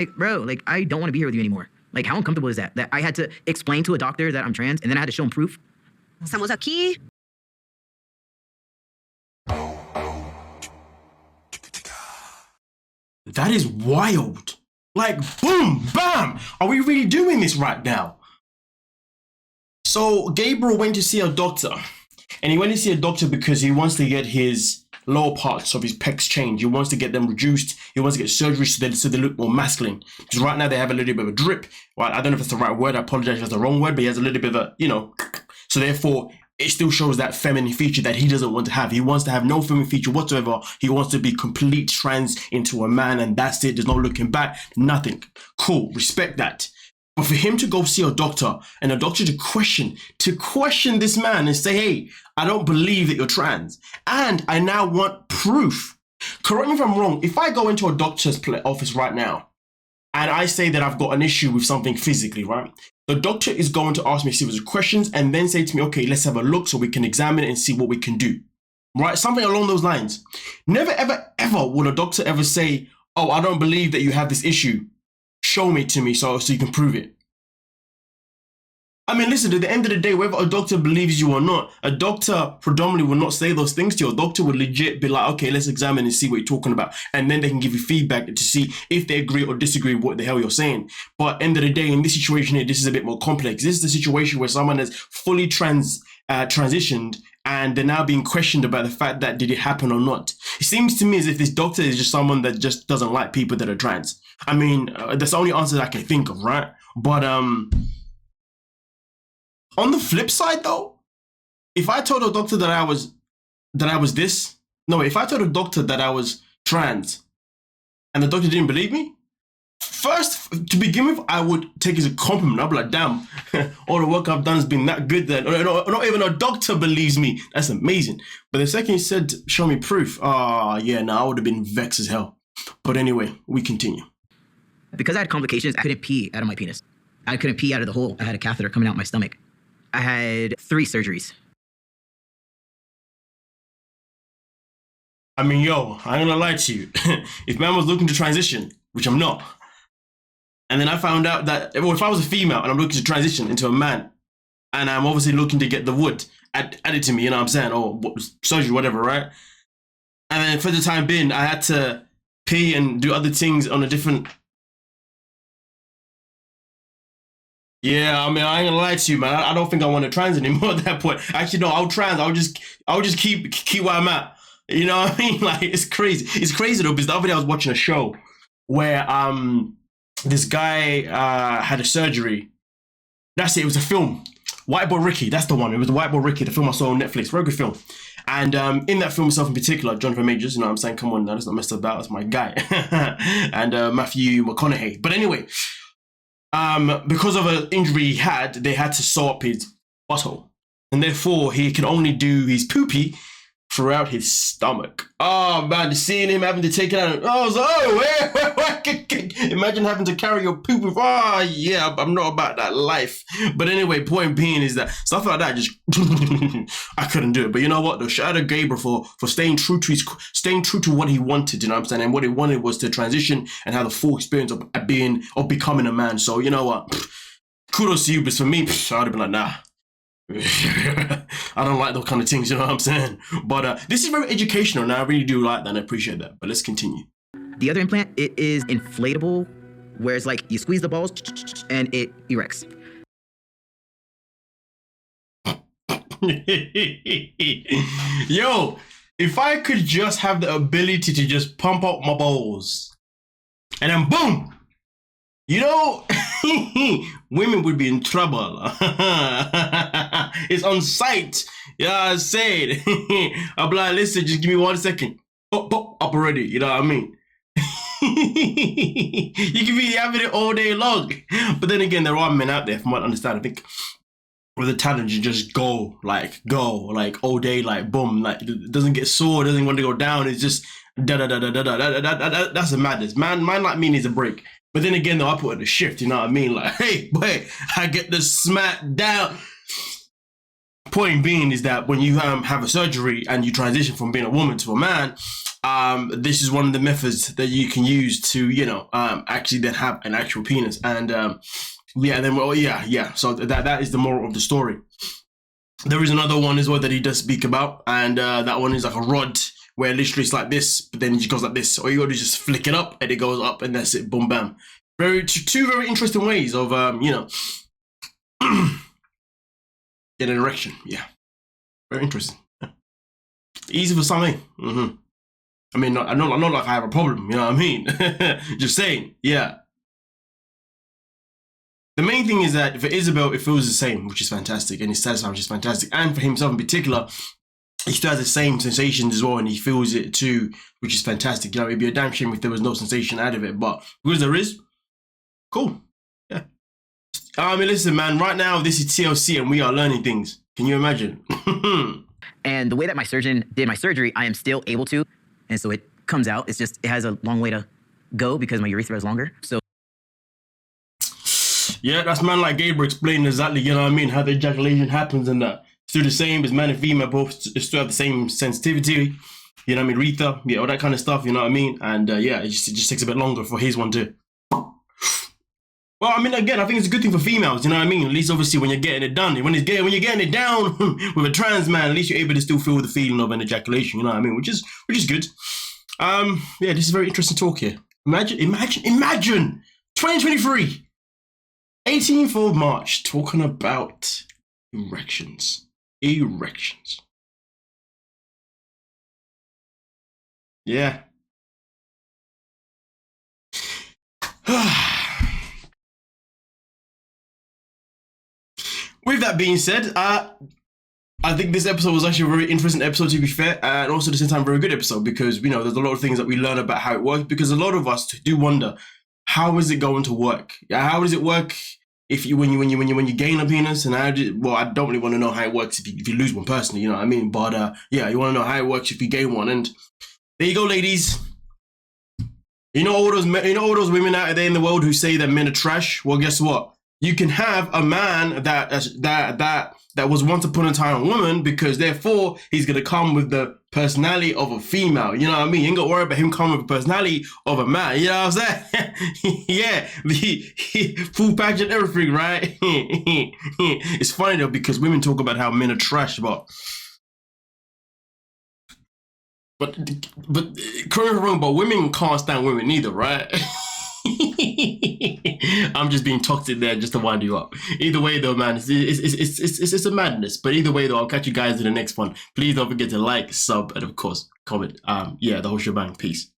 Like, bro, like, I don't want to be here with you anymore. Like, how uncomfortable is that? That I had to explain to a doctor that I'm trans, and then I had to show him proof. Estamos aquí. That is wild. Like, boom, bam. Are we really doing this right now? So Gabriel went to see a doctor, and he went to see a doctor because he wants to get his lower parts of his pecs changed. He wants to get them reduced. He wants to get surgery so they look more masculine. Because right now they have a little bit of a drip. Well, I don't know if that's the right word. I apologize if that's the wrong word, but he has a little bit of a, you know. So therefore, it still shows that feminine feature that he doesn't want to have. He wants to have no feminine feature whatsoever. He wants to be complete trans into a man, and that's it. There's no looking back, nothing. Cool, respect that. But for him to go see a doctor and a doctor to question this man and say, hey, I don't believe that you're trans, and I now want proof. Correct me if I'm wrong. If I go into a doctor's office right now and I say that I've got an issue with something physically, right? The doctor is going to ask me a series of questions and then say to me, okay, let's have a look so we can examine it and see what we can do, right? Something along those lines. Never, ever, ever will a doctor ever say, oh, I don't believe that you have this issue. Show me to me so you can prove it. I mean, listen, at the end of the day, whether a doctor believes you or not, a doctor predominantly will not say those things to you. A doctor would legit be like, okay, let's examine and see what you're talking about. And then they can give you feedback to see if they agree or disagree with what the hell you're saying. But end of the day, in this situation here, this is a bit more complex. This is the situation where someone has fully transitioned and they're now being questioned about the fact that did it happen or not. It seems to me as if this doctor is just someone that just doesn't like people that are trans. I mean, that's the only answer that I can think of, right? But on the flip side, though, if I told a doctor that I was if I told a doctor that I was trans and the doctor didn't believe me, first, to begin with, I would take it as a compliment. I'd be like, damn, all the work I've done has been that good that not even a doctor believes me. That's amazing. But the second he said, show me proof, yeah, no, I would have been vexed as hell. But anyway, we continue. Because I had complications, I couldn't pee out of my penis. I couldn't pee out of the hole. I had a catheter coming out my stomach. I had 3 surgeries. I mean, yo, I ain't gonna lie to you. If man was looking to transition, which I'm not, and then I found out that, well, if I was a female and I'm looking to transition into a man, and I'm obviously looking to get the wood added to me, you know what I'm saying, or surgery, whatever, right? And then for the time being, I had to pee and do other things on a different... Yeah, I mean, I ain't gonna lie to you, man. I don't think I want to trans anymore at that point. Actually, no, I'll trans. I'll just keep where I'm at. You know what I mean? Like, it's crazy. It's crazy though, because the other day I was watching a show where this guy had a surgery. That's it. It was a film. White Boy Ricky. That's the one. It was the White Boy Ricky, the film I saw on Netflix. Very good film. And in that film itself in particular, Jonathan Majors, you know what I'm saying? Come on now, let's not mess about. That's my guy. And Matthew McConaughey. But anyway, because of an injury he had, they had to sew up his butthole. And therefore, he can only do his poopy throughout his stomach. Oh man, seeing him having to take it out. I was like, oh, imagine having to carry your poop with, yeah, I'm not about that life. But anyway, point being is that stuff like that just, I couldn't do it. But you know what though, shout out to Gabriel for staying true to what he wanted, you know what I'm saying? And what he wanted was to transition and have the full experience of becoming a man. So you know what, kudos to you, but for me, I'd have been like, nah. I don't like those kind of things, you know what I'm saying? But this is very educational, and I really do like that, and I appreciate that. But let's continue. The other implant, it is inflatable, where it's like you squeeze the balls and it erects. Yo, if I could just have the ability to just pump out my balls, and then boom, you know, women would be in trouble. It's on site. Yeah, I said. I'll be like, listen, just give me 1 second. Pop, up already. You know what I mean? You can be having it all day long. But then again, there are men out there, from what I understand, I think, with the talent, you just go all day, like boom, like it doesn't get sore, doesn't want to go down. It's just da. That's a madness. Man like me needs a break. But then again, though, I put in a shift, you know what I mean? Like, hey, boy, I get the smack down. Point being is that when you have a surgery and you transition from being a woman to a man, this is one of the methods that you can use to, actually then have an actual penis. And so that is the moral of the story. There is another one as well that he does speak about, and that one is like a rod where literally it's like this, but then it just goes like this. All you gotta do is just flick it up, and it goes up, and that's it. Boom, bam. Two very interesting ways of get an erection. Yeah, very interesting. Easy for some, eh? Mm-hmm. I mean, not like I have a problem. You know what I mean? Just saying. Yeah. The main thing is that for Isabel, it feels the same, which is fantastic, and it's satisfying, which is fantastic. And for himself in particular, he still has the same sensations as well, and he feels it too, which is fantastic. It'd be a damn shame if there was no sensation out of it, but because there is, cool. Yeah. I mean, listen, man. Right now, this is TLC, and we are learning things. Can you imagine? And the way that my surgeon did my surgery, I am still able to, and so it comes out. It's just it has a long way to go because my urethra is longer. So. Yeah, that's man like Gabriel explained exactly, you know what I mean, how the ejaculation happens and that. Still the same as man and female, both still have the same sensitivity, you know what I mean, urethra, yeah, all that kind of stuff, you know what I mean? And yeah, it just takes a bit longer for his one too. Well, I mean, again, I think it's a good thing for females, you know what I mean? At least obviously when you're getting it done, when you're getting it down with a trans man, at least you're able to still feel the feeling of an ejaculation, you know what I mean? Which is good. Yeah, this is very interesting talk here. Imagine 2023. 18th of March, talking about erections. Yeah. With that being said, I think this episode was actually a very interesting episode, to be fair, and also at the same time, a very good episode, because, there's a lot of things that we learn about how it works, because a lot of us do wonder, how is it going to work? How does it work if when you gain a penis? And I don't really want to know how it works if you lose one personally, you know what I mean? But yeah, you want to know how it works if you gain one. And there you go, ladies. You know all those women out there in the world who say that men are trash. Well, guess what? You can have a man that was once upon a time a woman, because therefore he's gonna come with the personality of a female. You know what I mean? You ain't gotta worry about him coming with the personality of a man. You know what I'm saying? Yeah, full package and everything, right? It's funny though, because women talk about how men are trash, but correct me if I'm wrong, but women can't stand women either, right? I'm just being toxic there just to wind you up. Either way though, man, it's a madness. But either way though, I'll catch you guys in the next one. Please don't forget to like, sub, and of course comment. Yeah, the whole shebang. Peace.